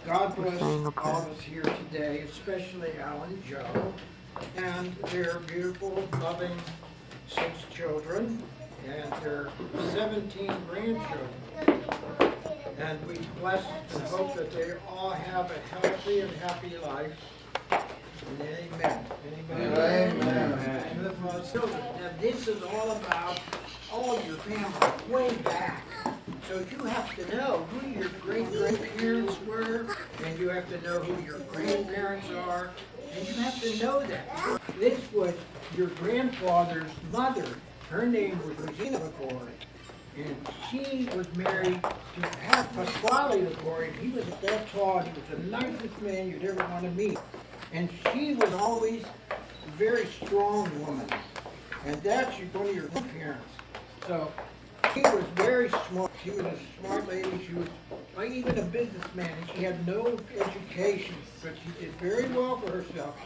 God bless all of us here today, especially Al and Joe, and their beautiful, loving 6 children, and their 17 grandchildren. And we bless and hope that they all have a healthy and happy life. And amen. Amen. Amen. Now this is all about all your family way back. So you have to know who your great-grandparents were, and you have to know who your grandparents are, and you have to know that. This was your grandfather's mother. Her name was Liguori, and she was married to Pasquale Liguori. He was that tall. He was the nicest man you'd ever want to meet. And she was always a very strong woman. And that's one of your parents. So she was very smart. She was a smart lady. She was like even a businessman. And she had no education, but she did very well for herself.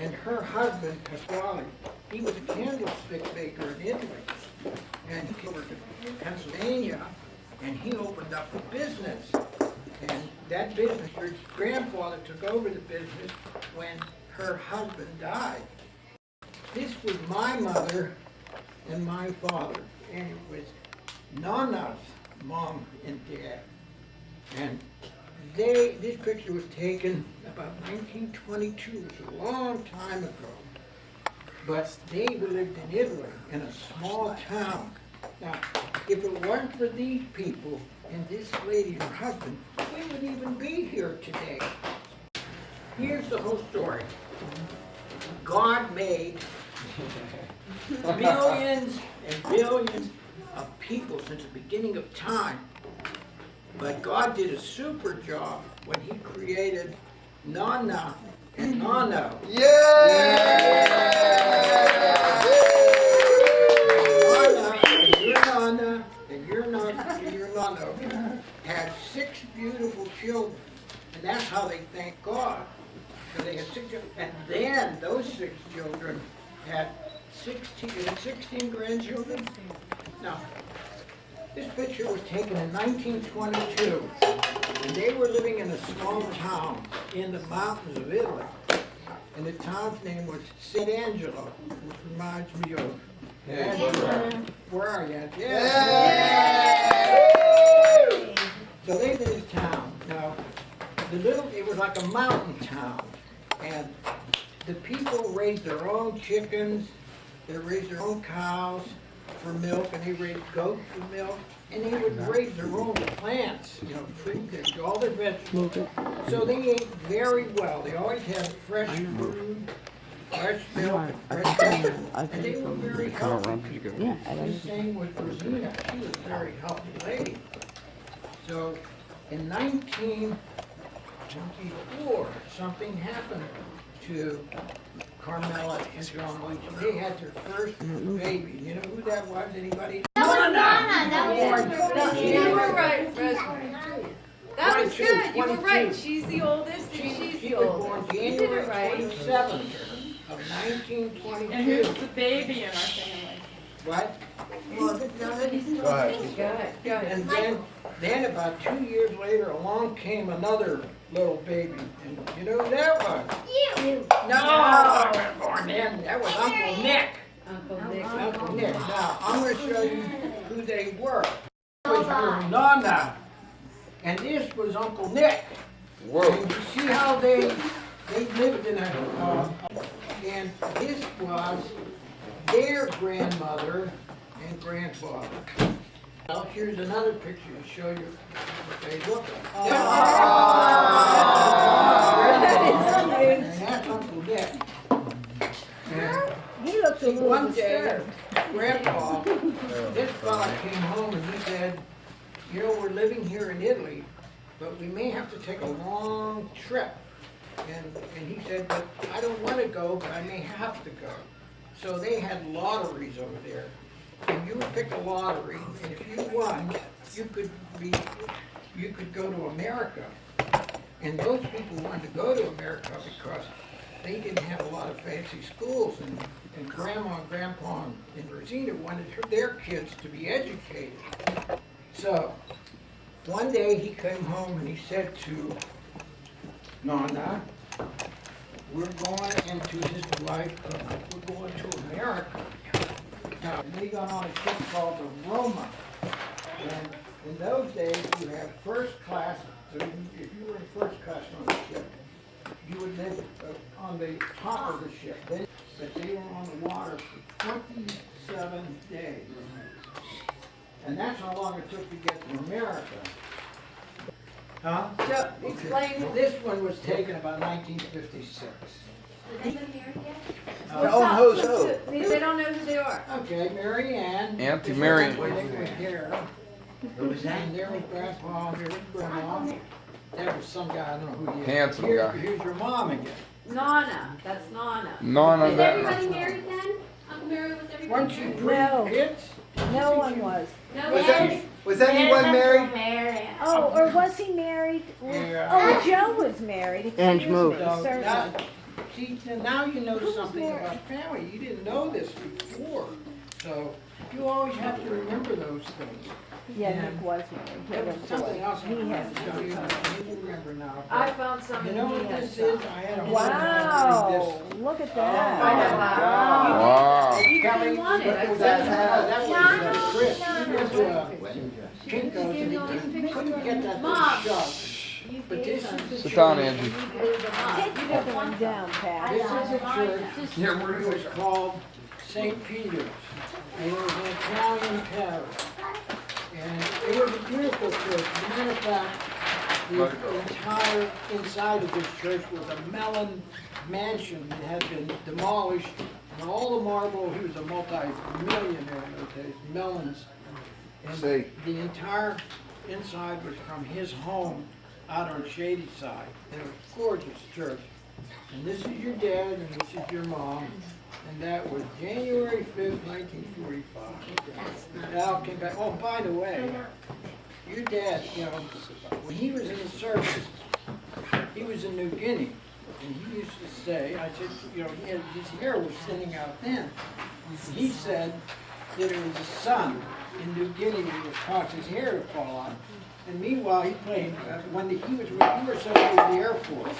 And her husband, Pasquale, he was a candlestick maker in Italy. And he came over to Pennsylvania, and he opened up a business. And that business, her grandfather took over the business when her husband died. This was my mother and my father, and it was Nana's mom and dad. And this picture was taken about 1922, it was a long time ago. But they lived in Italy, in a small town. Now, if it weren't for these people and this lady and her husband, we wouldn't even be here today. Here's the whole story. God made billions and billions of people since the beginning of time. But God did a super job when he created Nana and Nano. Nana and your Nano had 6 beautiful children. And that's how they thank God. So they had 6 children. And then those 6 children had 16 grandchildren. Now, this picture was taken in 1922, and they were living in a small town in the mountains of Italy. And the town's name was St. Angelo, which reminds me of Angelo. Where are you? Yeah. So they lived in this town. Now, it was like a mountain town, and the people raised their own chickens, they raised their own cows for milk, and they raised goats for milk, and they would raise their own plants, fruit, all their vegetables. So they ate very well. They always had fresh food, fresh milk, fresh vegetables, and they were very healthy people. The same with Rosina. She was a very healthy lady. So in 1924, something happened to Carmela and John Luigi. They had their first baby. You know who that was? Anybody? You were right, that was good. You were right. She's the oldest, and she's the oldest. Born January 27th of 1922. And who's the baby in our family? What? Go ahead. And then about 2 years later, along came another little baby. And you know who that was? You. No, I wasn't born then. That was Uncle Nick. Uncle Nick. Now, I'm going to show you who they were. This was your Nana. And this was Uncle Nick. Whoa. And you see how they lived in a, and this was their grandmother and grandfather. Well, here's another picture to show you what they look like. And that's Uncle Nick. And He looks a little one day, disturbed. Grandpa, this fella came home and he said, we're living here in Italy, but we may have to take a long trip. And he said, but I don't want to go, but I may have to go. So they had lotteries over there. And you would pick a lottery, and if you won, you could go to America. And those people wanted to go to America because they didn't have a lot of fancy schools, and Grandma and Grandpa and Rosina wanted their kids to be educated. So one day he came home and he said to Nana, we're going into his life, we're going to America. Now, we got on a ship called the Roma. And in those days, you had first class, so if you were in first class on the ship, you would live on the top of the ship. But they were on the water for 27 days. And that's how long it took to get to America. Huh? So, explain. This one was taken about 1956. They don't know who they are. Okay, Mary Ann. Auntie Mary. Here. And there was Grandpa, here was Grandma. That was some guy, I don't know who he is. Handsome guy. Here's your mom again. Nana, that's Nana. Nana. Is everybody married then? Uncle Mary, was everybody Weren't you married? pre-kids? No one was. No, Was anyone married? Oh, or was he married? Yeah. Oh, Joe was married. And moved. So now, Certainly. see, now you know something about family. You didn't know this before. So you always have to remember those things. Yeah, Nick was married. He There was was something else I He wanted has to tell you, but I need to remember now. I found some. You know what this is? I had a Wow, look at I that. know. Wow. You didn't want it. I said. That was Chris. He went to Kinko's and he couldn't get that Mom. thing shut. You But gave this them. is the Sit down, church. Angie. Take that one down, Pat. This is a church. Yeah, It was called St. Peter's. It was an Italian parish. And it was a beautiful church. As a matter of fact, the entire inside of this church was a melon mansion that had been demolished. And all the marble, he was a multi-millionaire in those days, melons. And See. the entire inside was from his home out on Shady Side. And it was a gorgeous church. And this is your dad and this is your mom. And that was January 5th, 1945. Al came back. Oh, by the way, your dad, you know, when he was in the service, he was in New Guinea. And he used to say, I said, you know, his hair was thinning out then. He said that it was the sun in New Guinea that would cause his hair to fall out. And meanwhile, he played, when he was with the Air Force.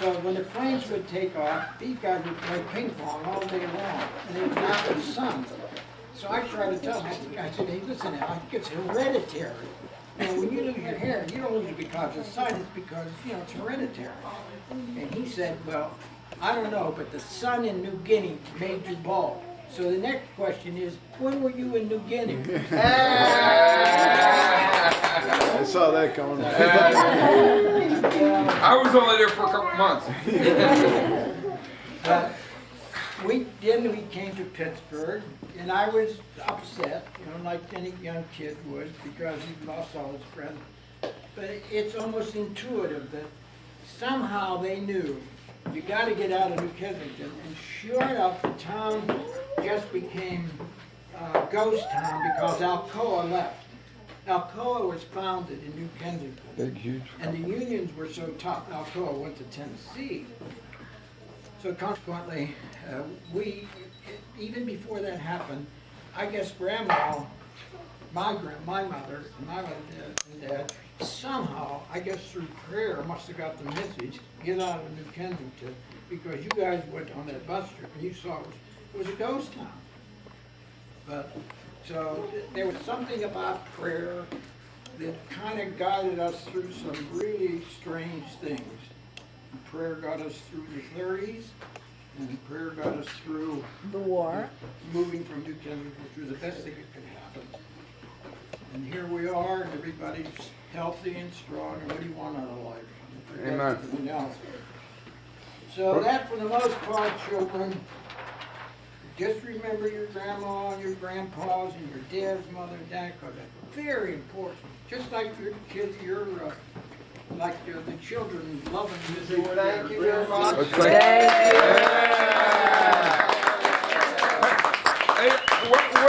So when the planes would take off, these guys would play ping pong all day long, and they would knock the sun. So I tried to tell him, I said, hey, listen, I think it's hereditary. You know, when you lose your hair, you don't lose it because of the sun, it's because, you know, it's hereditary. And he said, well, I don't know, but the sun in New Guinea made you bald. So the next question is, when were you in New Guinea? I saw that coming. I was only there for a couple months. We came to Pittsburgh, and I was upset, you know, like any young kid would, because he lost all his friends. But it's almost intuitive that somehow they knew you got to get out of New Kensington. And sure enough, the town just became a ghost town because Alcoa left. Alcoa was founded in New Kensington. Big, huge. And the unions were so tough, Alcoa went to Tennessee. So consequently, even before that happened, I guess Grandma, my mother, and my and dad, somehow, I guess through prayer, must have got the message, get out of New Kensington, because you guys went on that bus trip and you saw it was a ghost town. But, so there was something about prayer that kind of guided us through some really strange things. And prayer got us through the 30s, and prayer got us through The war. moving from New Kensington, which was the best thing that could happen. And here we are, and everybody's healthy and strong, and what do you want out of life? Amen. Everything else. So that, for the most part, children, just remember your grandma and your grandpas and your dad's mother and dad, because that's very important. Just like your kids, like the children loving you. Thank you very much. Thank you.